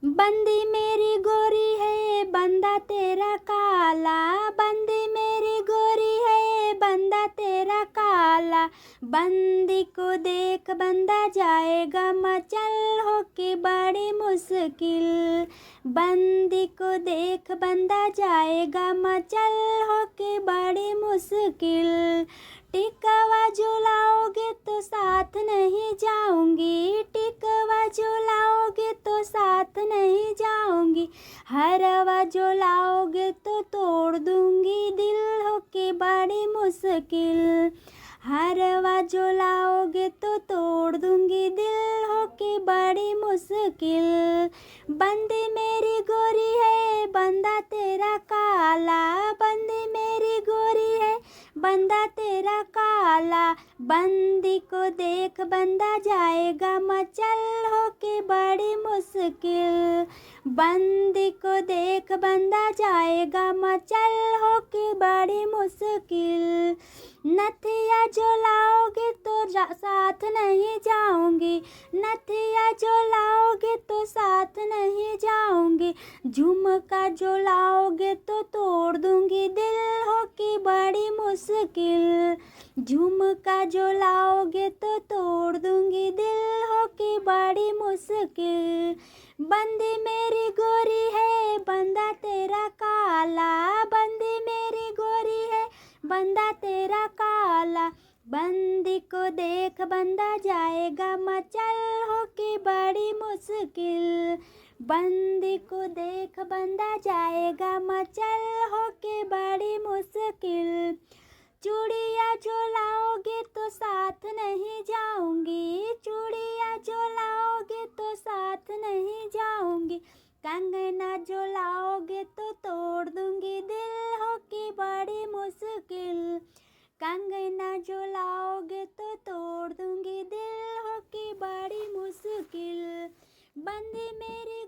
बंदी मेरी गोरी है बंदा तेरा काला, बंदी मेरी गोरी है बंदा तेरा काला। बंदी को देख बंदा जाएगा मचल होके बड़ी मुश्किल, बंदी को देख बंदा जाएगा मचल होके बड़ी मुश्किल। टिकवा झुलाओगे तो साथ नहीं जाऊंगी, टिकवा झुलाओगे तो साथ नहीं जाऊंगी। हरवा झुलाओगे तो तोड़ दूंगी दिल होके बड़ी मुश्किल, हरवा झुलाओगे तो तोड़ दूंगी दिल होके बड़ी मुश्किल। बंदी मेरी गोरी है बंदा तेरा काला, बंदी मेरी गोरी है बंदा तेरा काला। बंदी को देख बंदा जाएगा मचल होके बड़ी मुश्किल, बंदी को देख बंदा जाएगा मचल होके बड़ी मुश्किल। नथिया जो लाओगे तो साथ नहीं जाऊंगी, नथिया जो लाओगे तो साथ नहीं जाऊंगी। झुमका जो लाओगे तो तोड़ दूंगी दिल होके बड़ी मुश्किल, झुमका जो लाओगे तो तोड़ दूंगी दिल होके बड़ी मुश्किल। बंदी मेरी गोरी है बंदा तेरा काला, बंदी मेरी गोरी है बंदा तेरा काला। बंदी को देख बंदा जाएगा मचल होके बड़ी मुश्किल, बंदी को देख बंदा जाएगा मचल होके बड़ी मुश्किल। चूड़िया जो लाओगे तो साथ नहीं जाऊंगी, चूड़िया जो लाओगे तो साथ नहीं जाऊंगी। कंगना जो लाओगे तो तोड़ दूंगी दिल होके बड़ी मुश्किल, कंगना जो लाओगे तो तोड़ दूंगी दिल होके बड़ी मुश्किल। बंदी मेरी